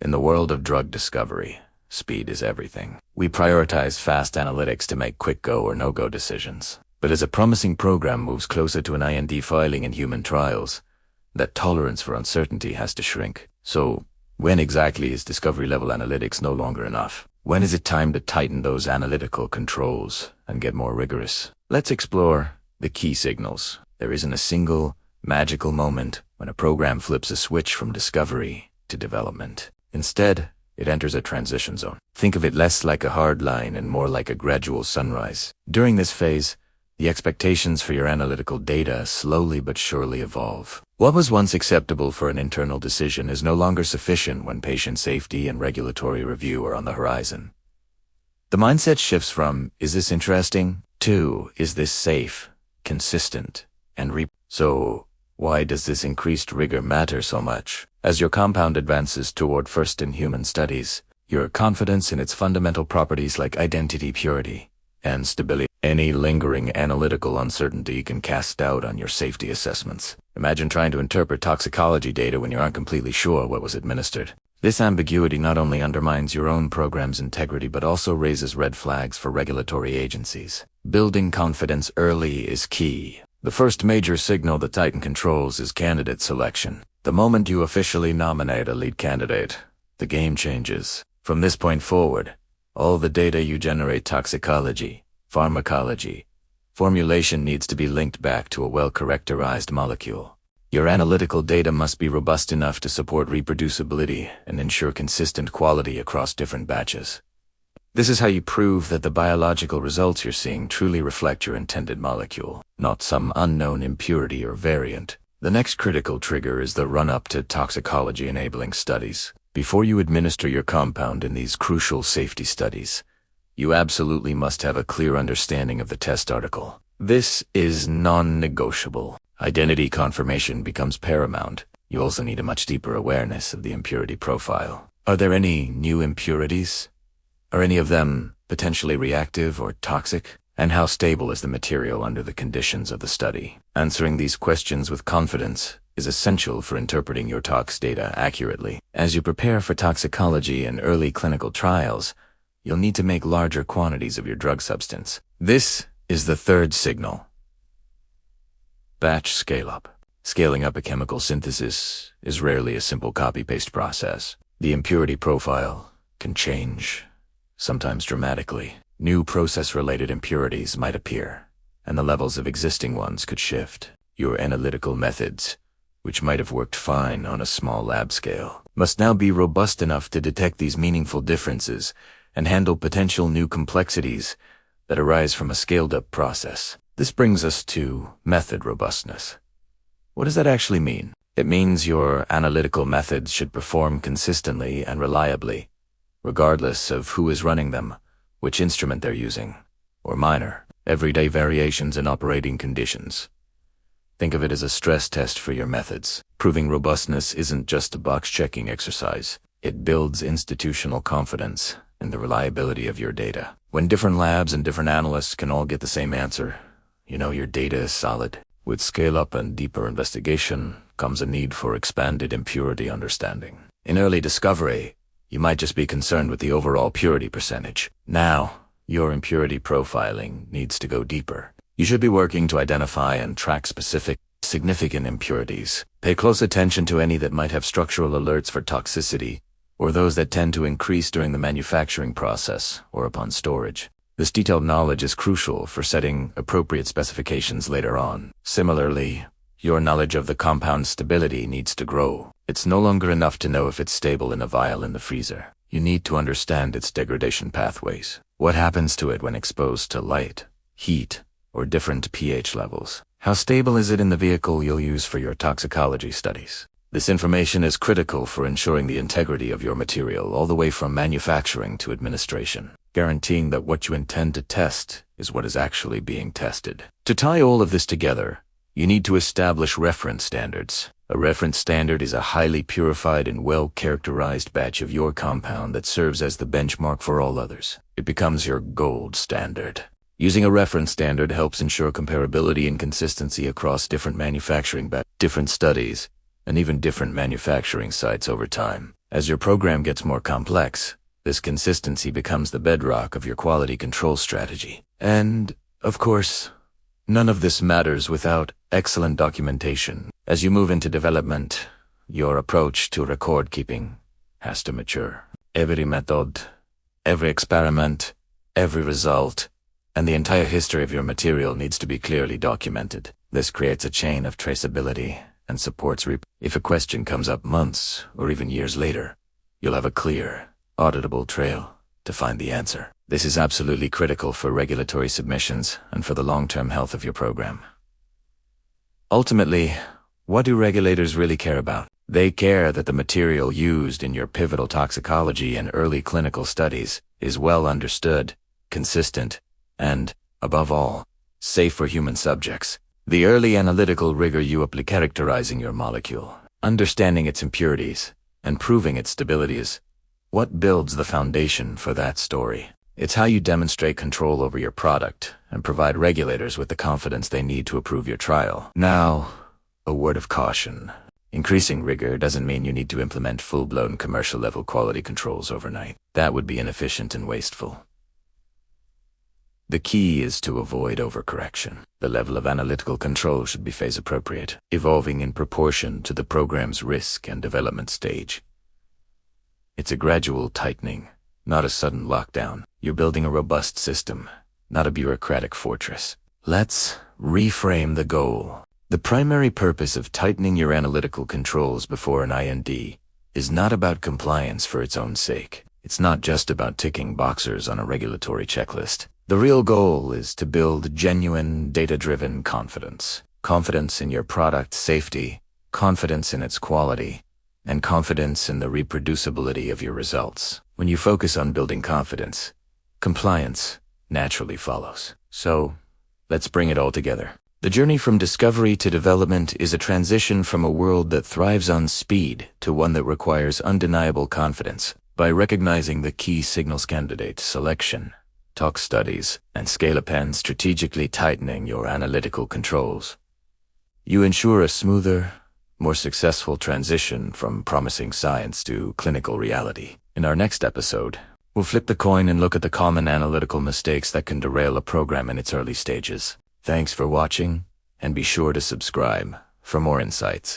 In the world of drug discovery, speed is everything. We prioritize fast analytics to make quick go or no-go decisions. But as a promising program moves closer to an IND filing in human trials, that tolerance for uncertainty has to shrink. So, when exactly is discovery-level analytics no longer enough? When is it time to tighten those analytical controls and get more rigorous? Let's explore the key signals. There isn't a single magical moment when a program flips a switch from discovery to development. Instead, it enters a transition zone. Think of it less like a hard line and more like a gradual sunrise. During this phase, the expectations for your analytical data slowly but surely evolve. What was once acceptable for an internal decision is no longer sufficient when patient safety and regulatory review are on the horizon. The mindset shifts from, is this interesting, to, is this safe, consistent, and So, why does this increased rigor matter so much? As your compound advances toward first-in-human studies, your confidence in its fundamental properties like identity, purity, and stability. Any lingering analytical uncertainty can cast doubt on your safety assessments. Imagine trying to interpret toxicology data when you aren't completely sure what was administered. This ambiguity not only undermines your own program's integrity but also raises red flags for regulatory agencies. Building confidence early is key. The first major signal that tighten controls is candidate selection. The moment you officially nominate a lead candidate, the game changes. From this point forward, all the data you generate, toxicology, pharmacology, formulation, needs to be linked back to a well-characterized molecule. Your analytical data must be robust enough to support reproducibility and ensure consistent quality across different batches. This is how you prove that the biological results you're seeing truly reflect your intended molecule, not some unknown impurity or variant. The next critical trigger is the run-up to toxicology-enabling studies. Before you administer your compound in these crucial safety studies, you absolutely must have a clear understanding of the test article. This is non-negotiable. Identity confirmation becomes paramount. You also need a much deeper awareness of the impurity profile. Are there any new impurities? Are any of them potentially reactive or toxic? And how stable is the material under the conditions of the study? Answering these questions with confidence is essential for interpreting your tox data accurately. As you prepare for toxicology and early clinical trials, you'll need to make larger quantities of your drug substance. This is the third signal. Batch scale-up. Scaling up a chemical synthesis is rarely a simple copy-paste process. The impurity profile can change, sometimes dramatically. New process-related impurities might appear, and the levels of existing ones could shift. Your analytical methods, which might have worked fine on a small lab scale, must now be robust enough to detect these meaningful differences and handle potential new complexities that arise from a scaled-up process. This brings us to method robustness. What does that actually mean? It means your analytical methods should perform consistently and reliably, regardless of who is running them, which instrument they're using, or minor, everyday variations in operating conditions. Think of it as a stress test for your methods. Proving robustness isn't just a box-checking exercise. It builds institutional confidence in the reliability of your data. When different labs and different analysts can all get the same answer, you know your data is solid. With scale-up and deeper investigation comes a need for expanded impurity understanding. In early discovery, you might just be concerned with the overall purity percentage. Now, your impurity profiling needs to go deeper. You should be working to identify and track specific, significant impurities. Pay close attention to any that might have structural alerts for toxicity, or those that tend to increase during the manufacturing process or upon storage. This detailed knowledge is crucial for setting appropriate specifications later on. Similarly, your knowledge of the compound's stability needs to grow. It's no longer enough to know if it's stable in a vial in the freezer. You need to understand its degradation pathways. What happens to it when exposed to light, heat, or different pH levels? How stable is it in the vehicle you'll use for your toxicology studies? This information is critical for ensuring the integrity of your material all the way from manufacturing to administration, guaranteeing that what you intend to test is what is actually being tested. To tie all of this together, you need to establish reference standards. A reference standard is a highly purified and well-characterized batch of your compound that serves as the benchmark for all others. It becomes your gold standard. Using a reference standard helps ensure comparability and consistency across different manufacturing batches, different studies, and even different manufacturing sites over time. As your program gets more complex, this consistency becomes the bedrock of your quality control strategy. And, of course, none of this matters without excellent documentation. As you move into development, your approach to record keeping has to mature. Every method, every experiment, every result, and the entire history of your material needs to be clearly documented. This creates a chain of traceability and supports if a question comes up months or even years later, you'll have a clear, auditable trail to find the answer. This is absolutely critical for regulatory submissions and for the long-term health of your program. Ultimately, what do regulators really care about? They care that the material used in your pivotal toxicology and early clinical studies is well understood, consistent, and, above all, safe for human subjects. The early analytical rigor you apply characterizing your molecule, understanding its impurities, and proving its stability is what builds the foundation for that story. It's how you demonstrate control over your product and provide regulators with the confidence they need to approve your trial. Now, a word of caution. Increasing rigor doesn't mean you need to implement full-blown commercial-level quality controls overnight. That would be inefficient and wasteful. The key is to avoid overcorrection. The level of analytical control should be phase-appropriate, evolving in proportion to the program's risk and development stage. It's a gradual tightening, not a sudden lockdown. You're building a robust system, not a bureaucratic fortress. Let's reframe the goal. The primary purpose of tightening your analytical controls before an IND is not about compliance for its own sake. It's not just about ticking boxes on a regulatory checklist. The real goal is to build genuine, data-driven confidence. Confidence in your product's safety, confidence in its quality, and confidence in the reproducibility of your results. When you focus on building confidence, compliance naturally follows. So, let's bring it all together. The journey from discovery to development is a transition from a world that thrives on speed to one that requires undeniable confidence. By recognizing the key signals candidate selection, tox studies, and scale-up and strategically tightening your analytical controls, you ensure a smoother, more successful transition from promising science to clinical reality. In our next episode, we'll flip the coin and look at the common analytical mistakes that can derail a program in its early stages. Thanks for watching, and be sure to subscribe for more insights.